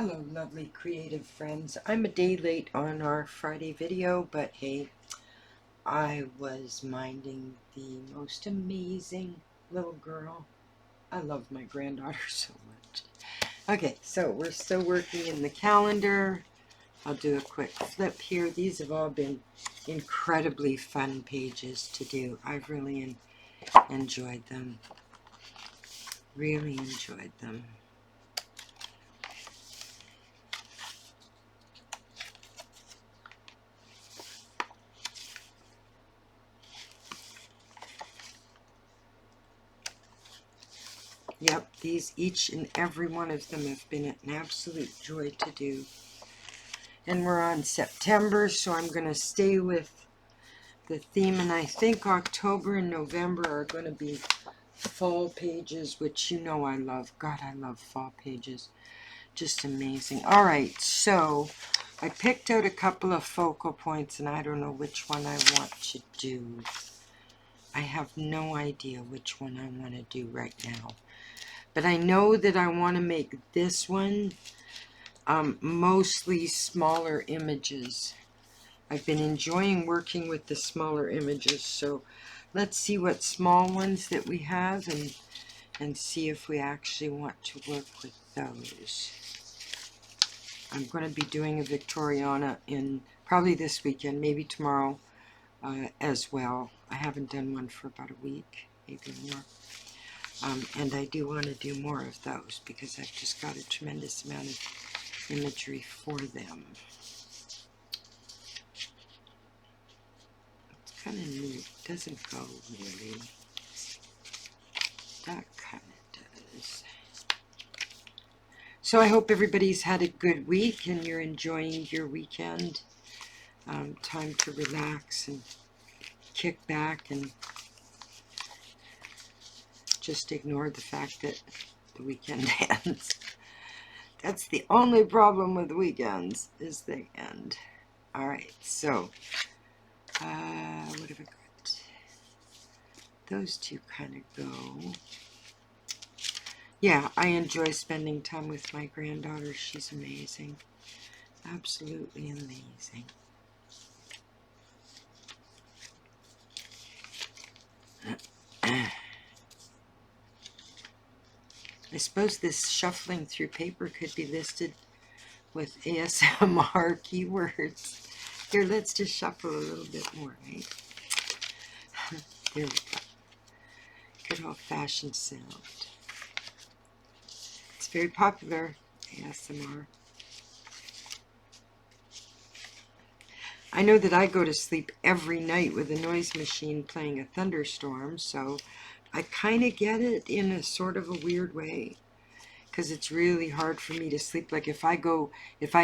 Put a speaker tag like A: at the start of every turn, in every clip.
A: Hello, lovely creative friends. I'm a day late on our Friday video, but hey, I was minding the most amazing little girl. I love my granddaughter so much. Okay, so we're still working in the calendar. I'll do a quick flip here. These have all been incredibly fun pages to do. I've really enjoyed them. Really enjoyed them. Yep, these, each and every one of them have been an absolute joy to do. And we're on September, so I'm going to stay with the theme. And I think October and November are going to be fall pages, which you know I love. God, I love fall pages. Just amazing. All right, so I picked out a couple of focal points, and I don't know which one I want to do. I have no idea which one I want to do right now. But I know that I want to make this one mostly smaller images. I've been enjoying working with the smaller images, so let's see what small ones that we have and see if we actually want to work with those. I'm going to be doing a Victoriana in probably this weekend, maybe tomorrow as well. I haven't done one for about a week, maybe more. And I do want to do more of those because I've just got a tremendous amount of imagery for them. It's kind of neat. It doesn't go really. That kind of does. So I hope everybody's had a good week and you're enjoying your weekend. Time to relax and kick back and just ignore the fact that the weekend ends. That's the only problem with weekends, is they end. Alright, so what have I got? Those two kind of go. Yeah, I enjoy spending time with my granddaughter. She's amazing. Absolutely amazing. I suppose this shuffling through paper could be listed with ASMR keywords. Here, let's just shuffle a little bit more, right? There we go. Good old-fashioned sound. It's very popular, ASMR. I know that I go to sleep every night with a noise machine playing a thunderstorm, so I kind of get it in a sort of a weird way, because it's really hard for me to sleep. Like if I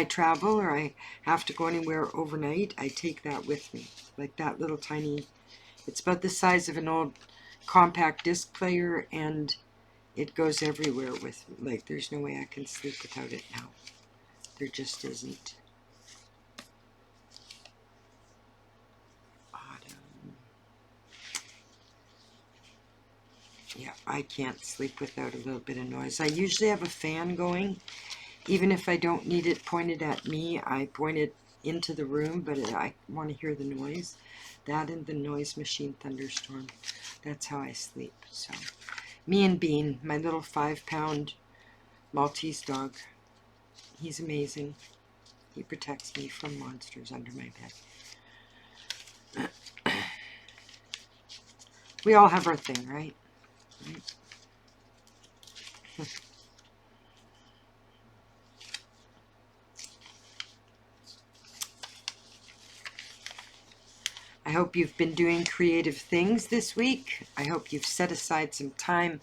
A: travel or I have to go anywhere overnight, I take that with me. Like that little tiny, it's about the size of an old compact disc player, and it goes everywhere with me. Like there's no way I can sleep without it now. There just isn't. Yeah, I can't sleep without a little bit of noise. I usually have a fan going. Even if I don't need it pointed at me, I point it into the room, but I want to hear the noise. That and the noise machine thunderstorm. That's how I sleep. So, me and Bean, my little 5-pound Maltese dog. He's amazing. He protects me from monsters under my bed. We all have our thing, right? I hope you've been doing creative things this week. I hope you've set aside some time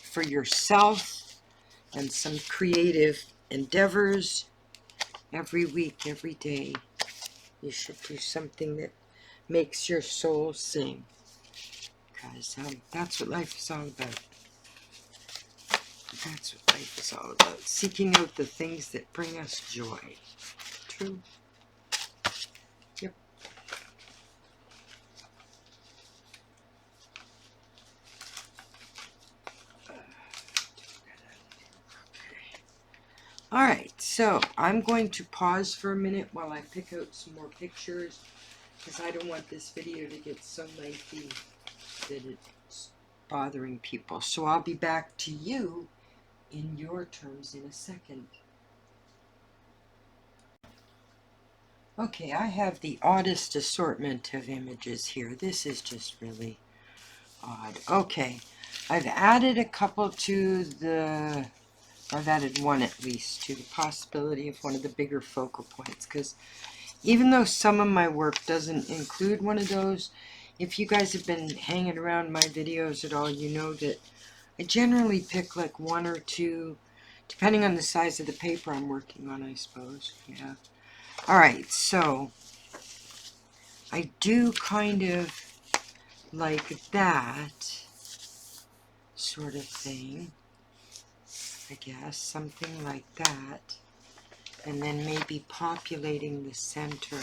A: for yourself and some creative endeavors. Every week, every day, you should do something that makes your soul sing. Because that's what life is all about. That's what life is all about. Seeking out the things that bring us joy. True? Yep. Alright, so I'm going to pause for a minute while I pick out some more pictures, because I don't want this video to get so lengthy that it's bothering people. So I'll be back to you in your terms in a second. Okay, I have the oddest assortment of images here. This is just really odd. Okay, I've added a couple to the, I've added one at least to the possibility of one of the bigger focal points, because even though some of my work doesn't include one of those, if you guys have been hanging around my videos at all, you know that I generally pick like one or two, depending on the size of the paper I'm working on, I suppose. Yeah. Alright, so I do kind of like that sort of thing, I guess, something like that, and then maybe populating the center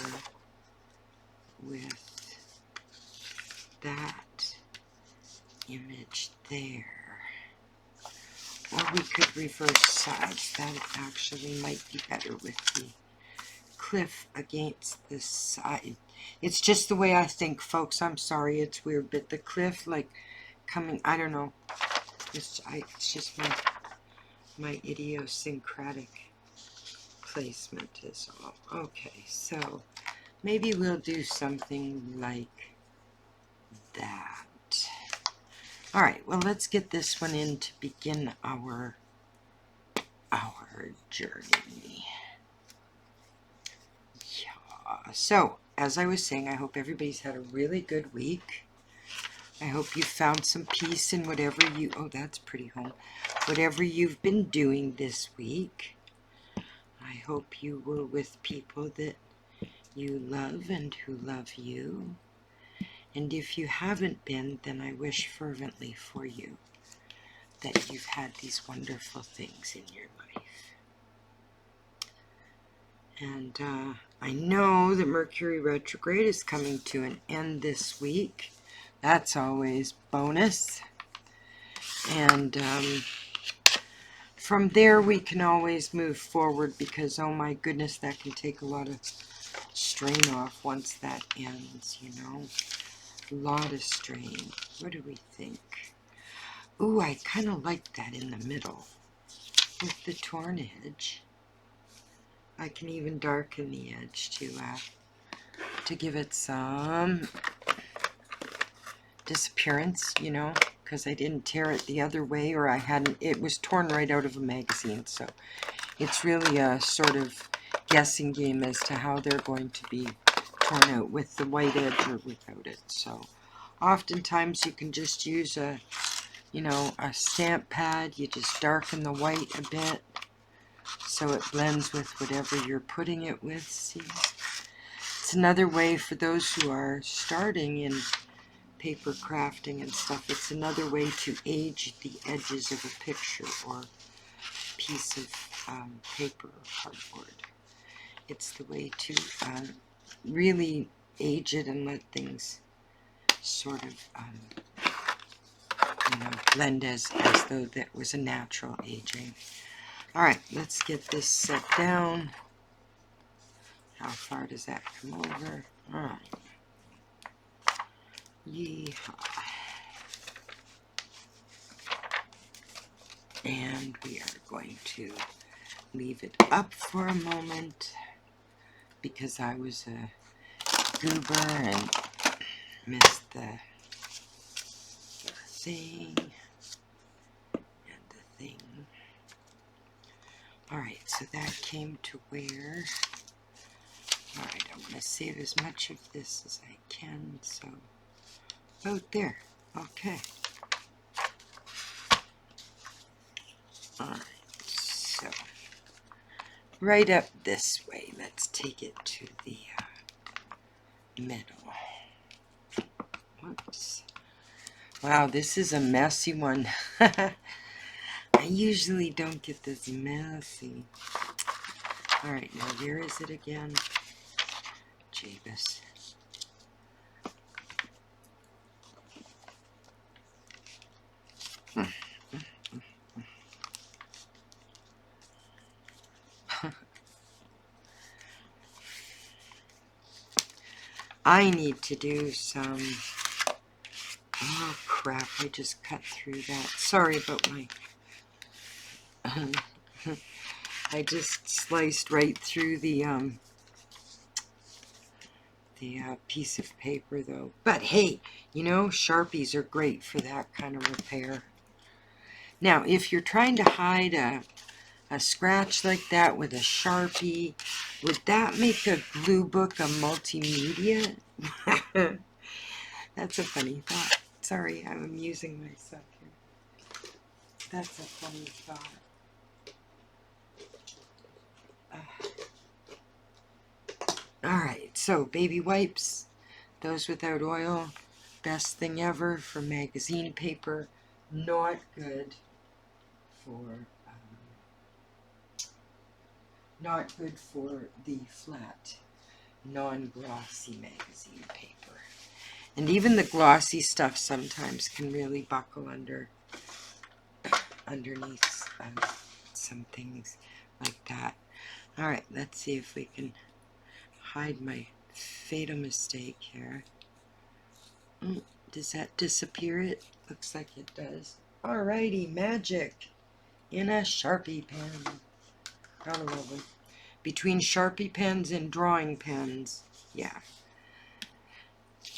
A: with that image there. Or we could reverse sides. That actually might be better with the cliff against the side. It's just the way I think, folks. I'm sorry, it's weird, but the cliff, like, coming, I don't know. It's just my idiosyncratic placement is all. Okay, so maybe we'll do something like that. Alright, well, let's get this one in to begin our journey. Yeah. So, as I was saying, I hope everybody's had a really good week. I hope you found some peace in whatever you, oh, that's pretty home, whatever you've been doing this week. I hope you were with people that you love and who love you. And if you haven't been, then I wish fervently for you that you've had these wonderful things in your life. And I know that Mercury retrograde is coming to an end this week. That's always bonus. And from there we can always move forward, because oh my goodness, that can take a lot of strain off once that ends, you know. A lot of strain. What do we think? Ooh, I kind of like that in the middle with the torn edge. I can even darken the edge to give it some disappearance, you know, because I didn't tear it the other way, or I hadn't, it was torn right out of a magazine, so it's really a sort of guessing game as to how they're going to be torn out, with the white edge or without it. So oftentimes you can just use a, you know, a stamp pad. You just darken the white a bit so it blends with whatever you're putting it with. See, it's another way for those who are starting in paper crafting and stuff. It's another way to age the edges of a picture or piece of paper or cardboard. It's the way to really age it and let things sort of you know, blend as though that was a natural aging. Alright, let's get this set down. How far does that come over? Alright. Yeehaw. And we are going to leave it up for a moment, because I was a goober and missed the thing and the thing. Alright, so that came to where, alright, I want to save as much of this as I can, so about there. Okay. Alright, so right up this way. Let's take it to the middle. Whoops. Wow, this is a messy one. I usually don't get this messy. Alright, now where is it again? Jeebus. I need to do some... Oh crap, I just cut through that. Sorry about my... I just sliced right through the piece of paper though. But hey, you know, Sharpies are great for that kind of repair. Now, if you're trying to hide a scratch like that with a Sharpie, would that make a glue book a multimedia? That's a funny thought. Sorry, I'm amusing myself here. That's a funny thought. Alright, so baby wipes, those without oil, best thing ever for magazine paper, not good for the flat, non-glossy magazine paper. And even the glossy stuff sometimes can really buckle underneath some things like that. Alright, let's see if we can hide my fatal mistake here. Does that disappear it? Looks like it does. Alrighty, magic in a Sharpie pen. Gotta love them. Between Sharpie pens and drawing pens, yeah.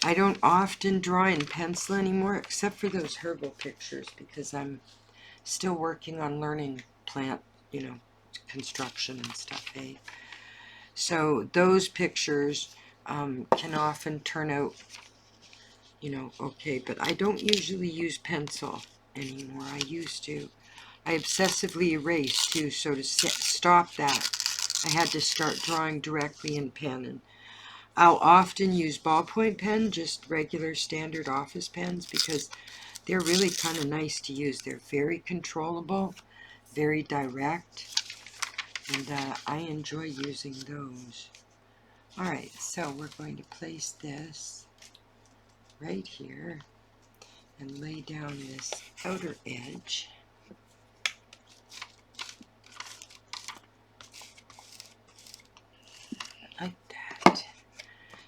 A: I don't often draw in pencil anymore, except for those herbal pictures, because I'm still working on learning plant, you know, construction and stuff, eh? So those pictures can often turn out, you know, okay, but I don't usually use pencil anymore. I used to. I obsessively erase too, so to stop that, I had to start drawing directly in pen. And I'll often use ballpoint pen, just regular standard office pens, because they're really kind of nice to use. They're very controllable, very direct, and I enjoy using those. Alright, so we're going to place this right here and lay down this outer edge. Like that.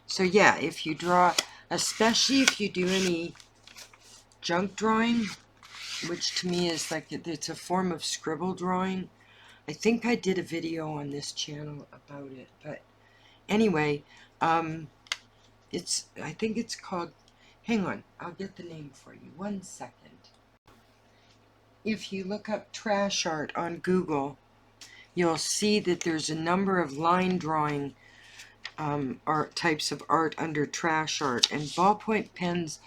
A: So yeah, if you draw, especially if you do any junk drawing, which to me is like, it's a form of scribble drawing. I think I did a video on this channel about it, but anyway, I think it's called, hang on, I'll get the name for you, 1 second. If you look up trash art on Google, you'll see that there's a number of line drawing art types of art under trash art, and ballpoint pens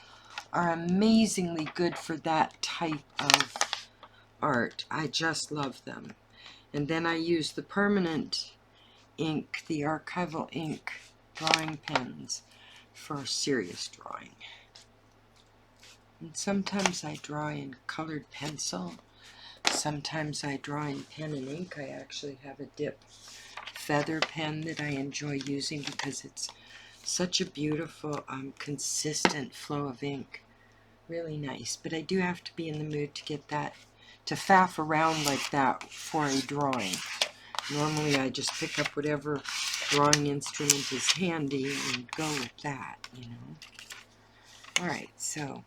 A: are amazingly good for that type of art. I just love them. And then I use the permanent ink, the archival ink drawing pens for serious drawing. And sometimes I draw in colored pencil. Sometimes I draw in pen and ink. I actually have a dip feather pen that I enjoy using because it's such a beautiful, consistent flow of ink. Really nice. But I do have to be in the mood to get that, to faff around like that for a drawing. Normally I just pick up whatever drawing instrument is handy and go with that, you know. Alright, so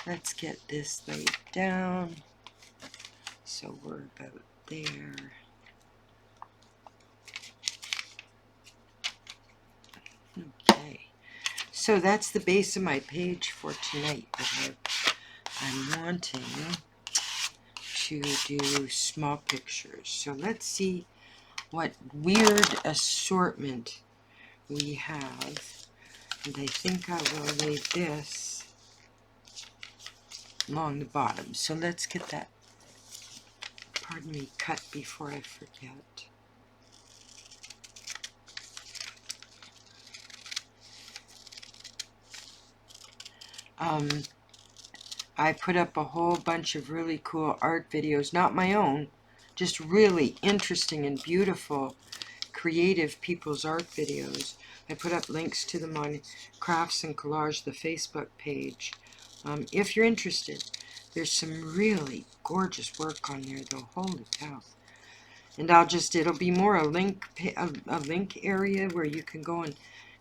A: let's get this laid down. So we're about there. Okay, so that's the base of my page for tonight. I'm wanting to do small pictures. So let's see what weird assortment we have. And I think I will lay this along the bottom. So let's get that, pardon me, cut before I forget. I put up a whole bunch of really cool art videos, not my own, just really interesting and beautiful, creative people's art videos. I put up links to them on Crafts and Collage, the Facebook page. If you're interested, there's some really gorgeous work on there, though. Holy cow. And it'll be more a link area where you can go and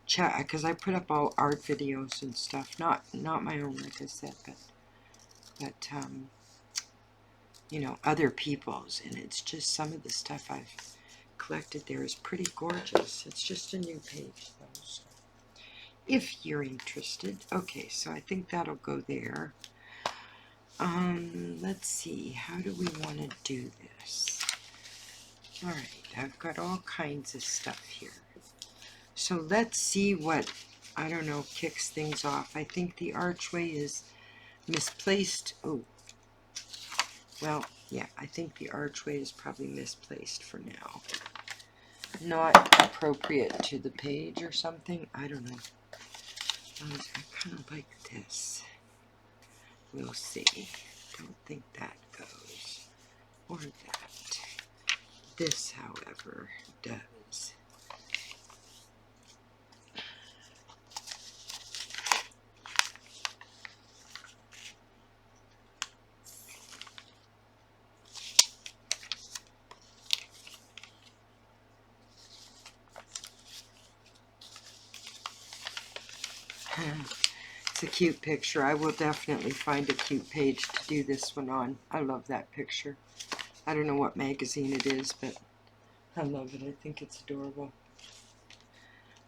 A: chat, because I put up all art videos and stuff, not my own, like I said, but you know, other people's, and it's just some of the stuff I've collected there is pretty gorgeous. It's just a new page though, so if you're interested. Okay, so I think that'll go there. Let's see, how do we want to do this? Alright, I've got all kinds of stuff here. So let's see what, I don't know, kicks things off. I think the archway is misplaced. Oh, well, yeah, I think the archway is probably misplaced for now. Not appropriate to the page or something. I don't know. I kind of like this. We'll see. Don't think that goes. Or that. This, however, does. It's a cute picture. I will definitely find a cute page to do this one on. I love that picture. I don't know what magazine it is, but I love it. I think it's adorable.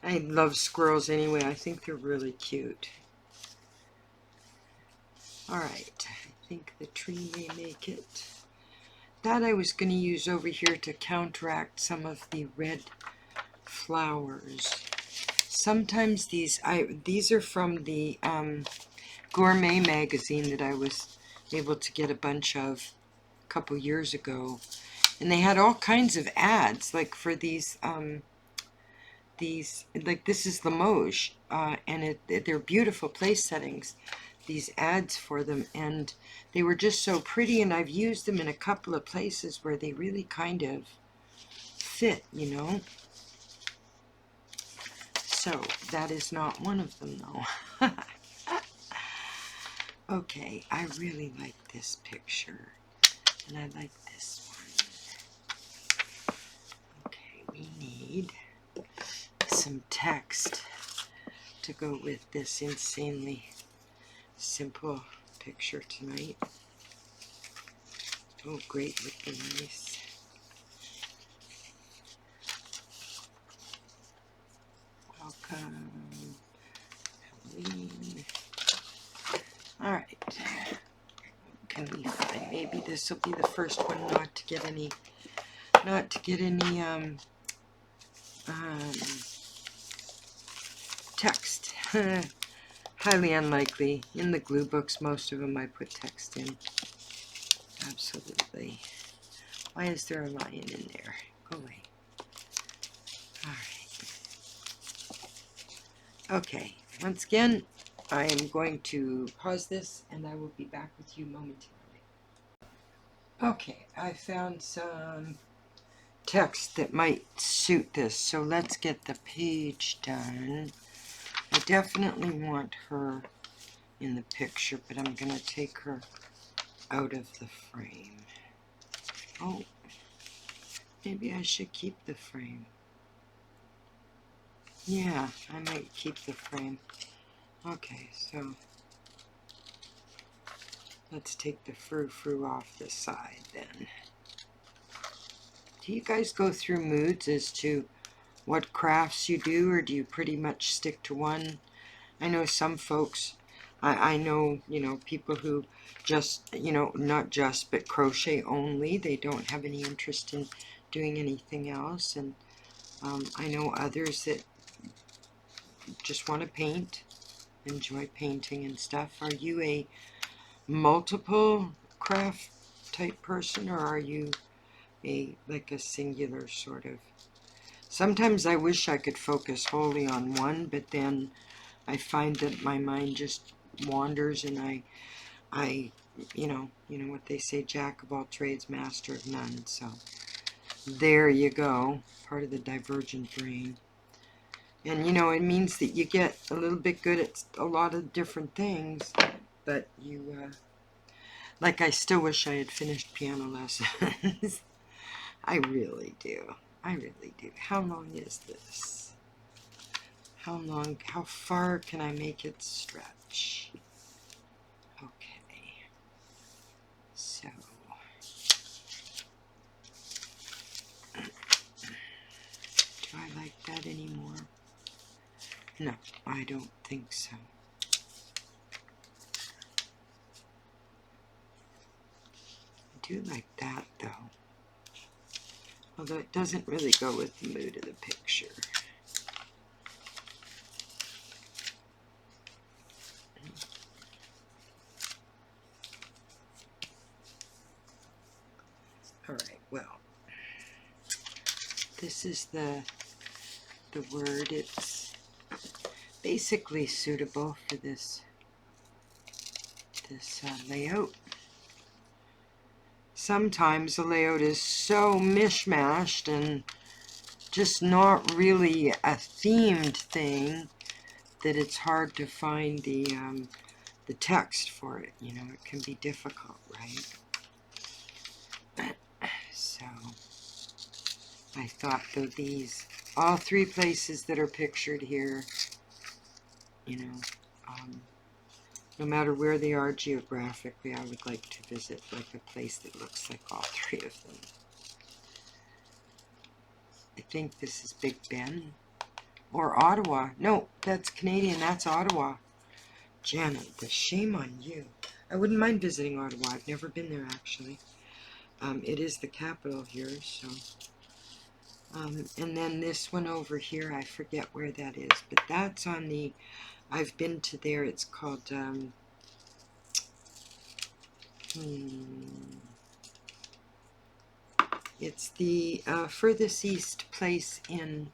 A: I love squirrels anyway. I think they're really cute. Alright, I think the tree may make it. That I was going to use over here to counteract some of the red flowers. Sometimes these are from the Gourmet magazine that I was able to get a bunch of a couple years ago, and they had all kinds of ads, like for these like this is Limoges, and they're beautiful place settings, these ads for them, and they were just so pretty, and I've used them in a couple of places where they really kind of fit, you know. So that is not one of them though. Okay, I really like this picture, and I like this one. Okay, we need some text to go with this insanely simple picture tonight. Oh, great looking nice. Welcome, Halloween. Alright. Can we find, maybe this will be the first one not to get any text. Highly unlikely. In the glue books, most of them I put text in. Absolutely. Why is there a lion in there? Go away. Alright. Okay, once again, I am going to pause this and I will be back with you momentarily. Okay, I found some text that might suit this, so let's get the page done. I definitely want her in the picture, but I'm going to take her out of the frame. Oh, maybe I should keep the frame. Yeah, I might keep the frame. Okay, so let's take the frou-frou off the side then. Do you guys go through moods as to what crafts you do, or do you pretty much stick to one? I know some folks, I know, you know, people who just, you know, not just, but crochet only. They don't have any interest in doing anything else. And I know others that just want to paint, enjoy painting and stuff. Are you a multiple craft type person, or are you like a singular sort of? Sometimes I wish I could focus wholly on one, but then I find that my mind just wanders, and I you know what they say, jack of all trades, master of none. So there you go, part of the divergent brain. And you know, it means that you get a little bit good at a lot of different things, but you like, I still wish I had finished piano lessons. I really do. I really do. How long is this? how far can I make it stretch? Okay, so do I like that anymore? No, I don't think so. I do like that though, although it doesn't really go with the mood of the picture. Alright, well, this is the word. It's basically suitable for this layout. Sometimes the layout is so mishmashed and just not really a themed thing that it's hard to find the text for it. You know, it can be difficult, right? So I thought though these, all three places that are pictured here, you know, no matter where they are geographically, I would like to visit like a place that looks like all three of them. I think this is Big Ben or Ottawa. No, that's Canadian. That's Ottawa. Janet, the shame on you. I wouldn't mind visiting Ottawa. I've never been there actually. It is the capital here, so. And then this one over here, I forget where that is, but that's on the, I've been to there. It's called, it's the furthest east place in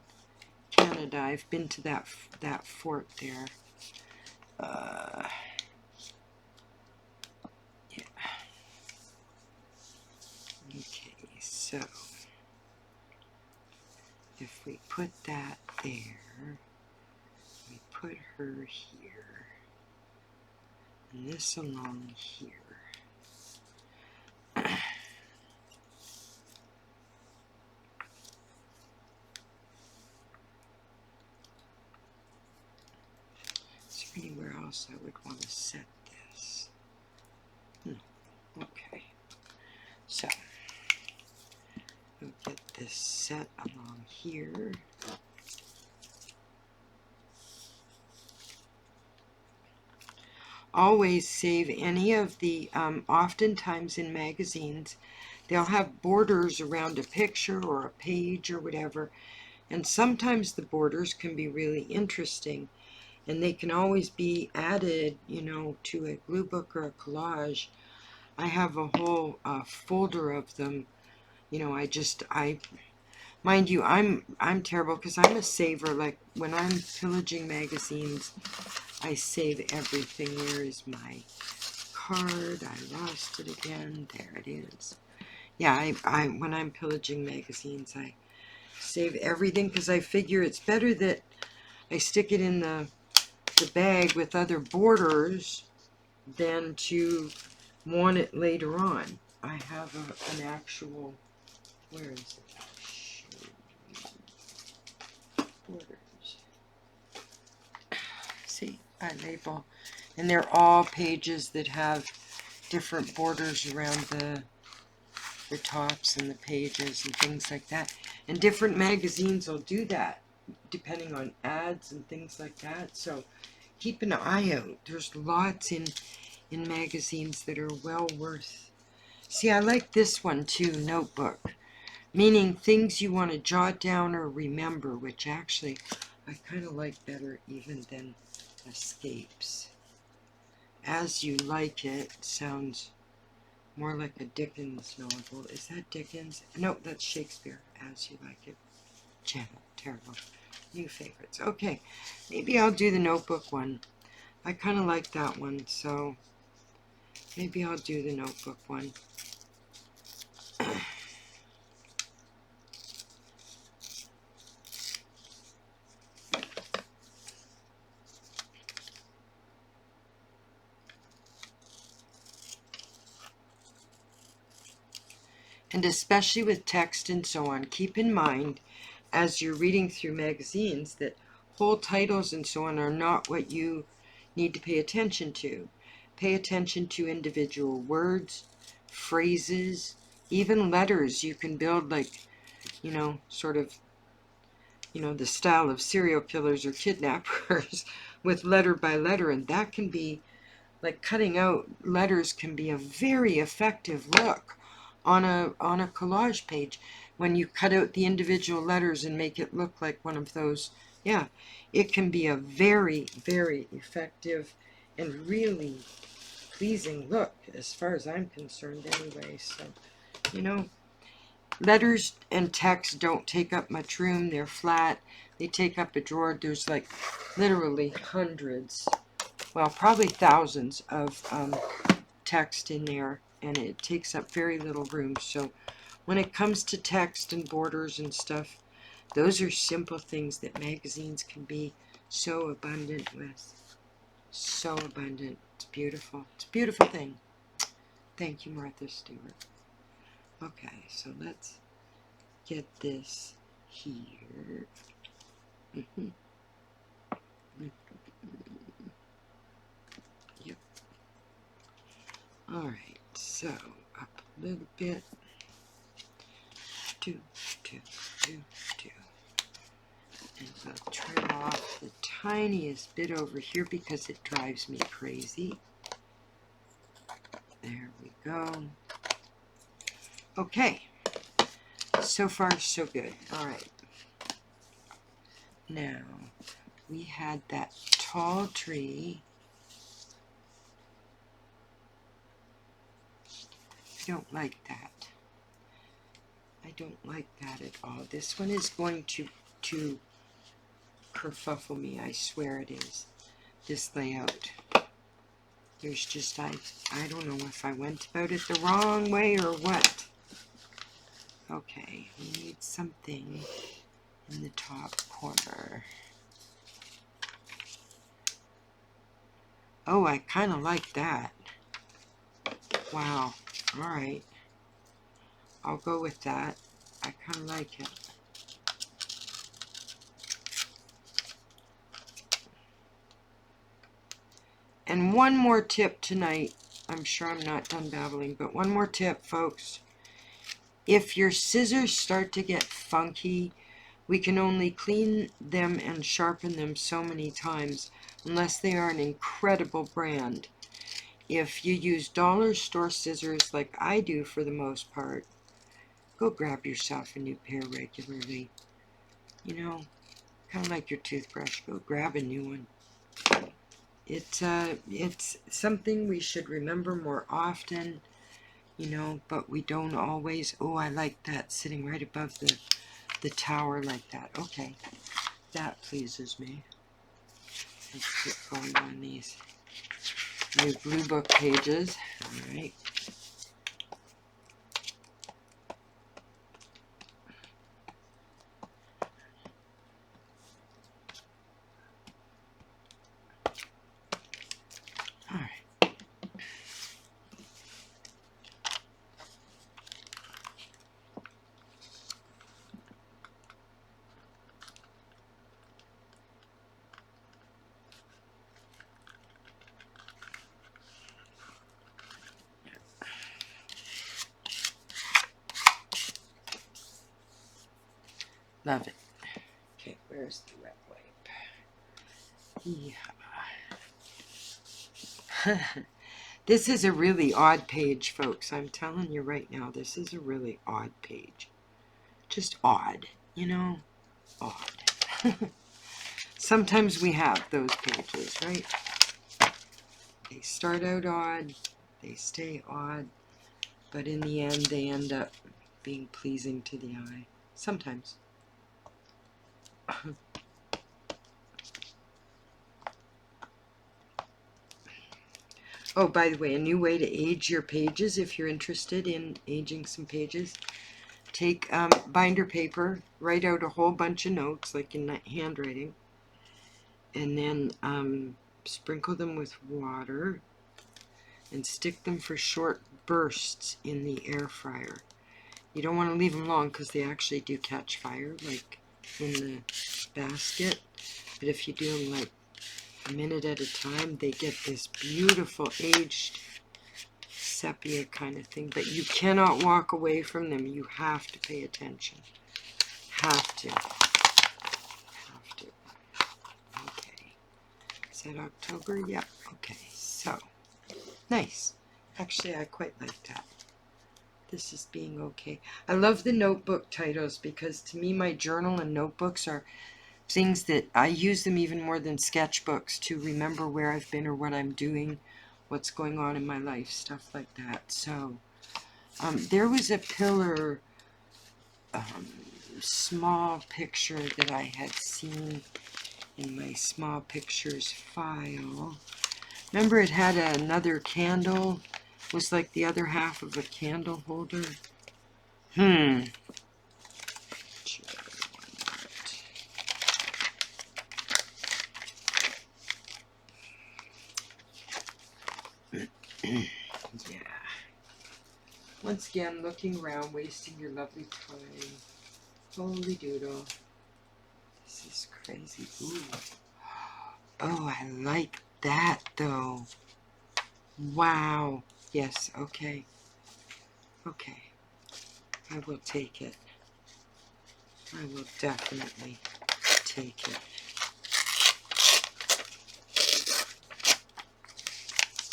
A: Canada. I've been to that fort there. Yeah. Okay, so if we put that there, we put her here, and this along here. Is there anywhere else I would want to set this? No. Okay. So we'll get this set along here. Always save any of the, oftentimes in magazines, they'll have borders around a picture or a page or whatever, and sometimes the borders can be really interesting, and they can always be added, you know, to a glue book or a collage. I have a whole folder of them. You know, mind you, I'm terrible because I'm a saver. Like when I'm pillaging magazines, I save everything. Where is my card? I lost it again. There it is. Yeah, I when I'm pillaging magazines, I save everything because I figure it's better that I stick it in the bag with other borders than to want it later on. I have an actual, where is it? Borders. See, I label, and they're all pages that have different borders around the tops and the pages and things like that. And different magazines will do that depending on ads and things like that. So keep an eye out. There's lots in magazines that are well worth. See, I like this one too, notebook, meaning things you want to jot down or remember, which actually I kind of like better even than escapes. As You Like It sounds more like a Dickens novel. Is that Dickens? No, that's Shakespeare. As You Like It. Janet, terrible. New favorites. Okay, maybe I'll do the notebook one. I kind of like that one, so maybe I'll do the notebook one. And especially with text and so on, keep in mind as you're reading through magazines that whole titles and so on are not what you need to pay attention to. Pay attention to individual words, phrases, even letters. You can build, like, you know, sort of, you know, the style of serial killers or kidnappers with letter by letter, and that can be, like, cutting out letters can be a very effective look on a collage page. When you cut out the individual letters and make it look like one of those, yeah, it can be a very, very effective and really pleasing look, as far as I'm concerned anyway. So, you know, letters and text don't take up much room. They're flat. They take up a drawer. There's like literally hundreds, well, probably thousands of text in there, and it takes up very little room. So when it comes to text and borders and stuff, those are simple things that magazines can be so abundant with. So abundant. It's beautiful. It's a beautiful thing. Thank you, Martha Stewart. Okay, so let's get this here. Yep. Alright, so up a little bit. Two. And we'll trim off the tiniest bit over here because it drives me crazy. There we go. Okay. So far, so good. Alright. Now, we had that tall tree. I don't like that. I don't like that at all. This one is going to kerfuffle me. I swear it is. This layout. There's just, I don't know if I went about it the wrong way or what. Okay, we need something in the top corner. Oh, I kind of like that. Wow. Alright. I'll go with that. I kind of like it. And one more tip tonight. I'm sure I'm not done babbling, but one more tip, folks. If your scissors start to get funky, we can only clean them and sharpen them so many times, unless they are an incredible brand. If you use dollar store scissors like I do for the most part, go grab yourself a new pair regularly. You know, kind of like your toothbrush, go grab a new one. It's something we should remember more often, you know, but we don't always. Oh, I like that, sitting right above the tower like that. Okay, that pleases me. Let's get going on these new Gluebook pages. All right. All right. Love it. Okay, where's the wet wipe? Yeah. This is a really odd page, folks. I'm telling you right now, this is a really odd page. Just odd, you know? Odd. Sometimes we have those pages, right? They start out odd, they stay odd, but in the end they end up being pleasing to the eye. Sometimes. Oh, by the way, a new way to age your pages, if you're interested in aging some pages, take binder paper, write out a whole bunch of notes, like in that handwriting, and then sprinkle them with water and stick them for short bursts in the air fryer. You don't want to leave them long because they actually do catch fire, like in the basket. But if you do them like a minute at a time, they get this beautiful aged sepia kind of thing. But you cannot walk away from them. You have to pay attention. Have to. Have to. Okay. Is that October? Yeah. Okay. So, nice. Actually, I quite like that. This is being okay. I love the notebook titles because to me my journal and notebooks are things that I use them even more than sketchbooks to remember where I've been or what I'm doing, what's going on in my life, stuff like that. So there was a pillar small picture that I had seen in my small pictures file. Remember it had another candle, it was like the other half of a candle holder. Yeah. Once again, looking around, wasting your lovely time. Holy doodle. This is crazy. Ooh. Oh, I like that though. Wow. Yes, okay. Okay. I will take it. I will definitely take it.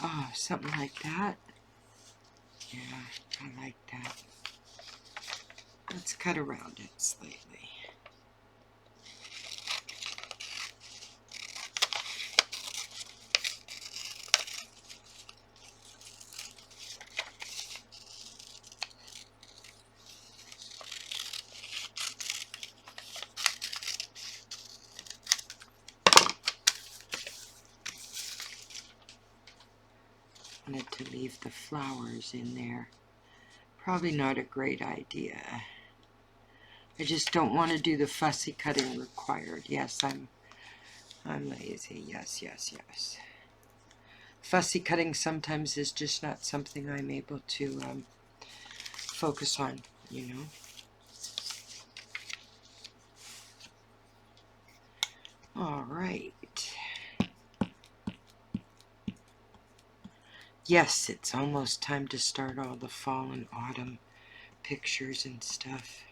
A: Oh, something like that. Yeah, I like that. Let's cut around it slightly. Wanted to leave the flowers in there. Probably not a great idea. I just don't want to do the fussy cutting required. Yes, I'm lazy. Yes, yes, yes. Fussy cutting sometimes is just not something I'm able to focus on, you know. All right. Yes, it's almost time to start all the fall and autumn pictures and stuff.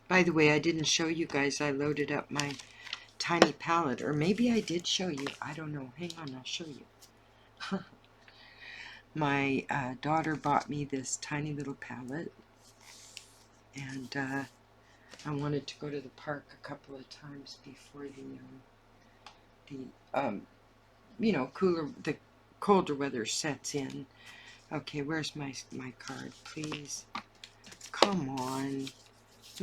A: By the way, I didn't show you guys. I loaded up my tiny palette, or maybe I did show you. I don't know. Hang on, I'll show you. My daughter bought me this tiny little palette, and I wanted to go to the park a couple of times before the you know, the colder weather sets in. Okay, where's my card, please? Come on,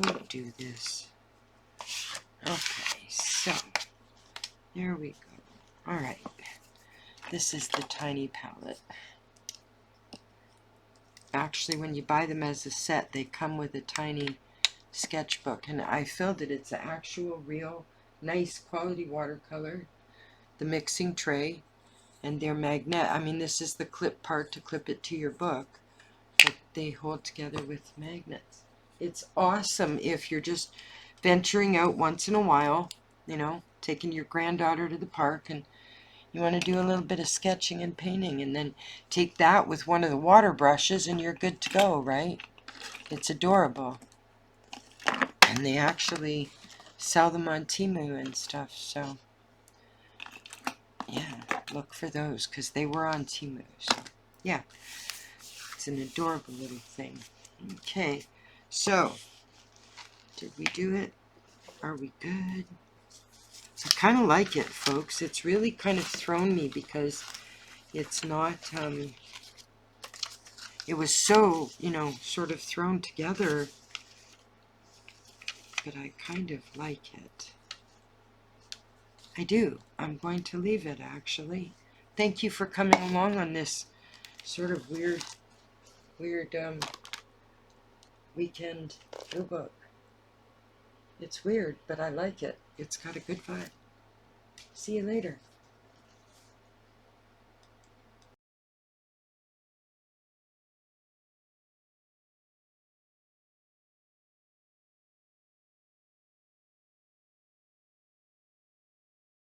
A: don't do this. Okay, so there we go. All right, this is the tiny palette. Actually, when you buy them as a set, they come with a tiny sketchbook, and I filled it. It's an actual, real, nice quality watercolor. The mixing tray, and they're magnet. I mean, this is the clip part to clip it to your book, but they hold together with magnets. It's awesome if you're just venturing out once in a while, you know, taking your granddaughter to the park, and you want to do a little bit of sketching and painting, and then take that with one of the water brushes and you're good to go, right? It's adorable. And they actually sell them on Temu and stuff, so yeah, look for those because they were on Temu. So yeah, it's an adorable little thing. Okay, so did we do it? Are we good? I kind of like it, folks. It's really kind of thrown me because it's not, it was so, you know, sort of thrown together, but I kind of like it. I do. I'm going to leave it, actually. Thank you for coming along on this sort of weird weekend book. It's weird, but I like it. It's got a good vibe. See you later.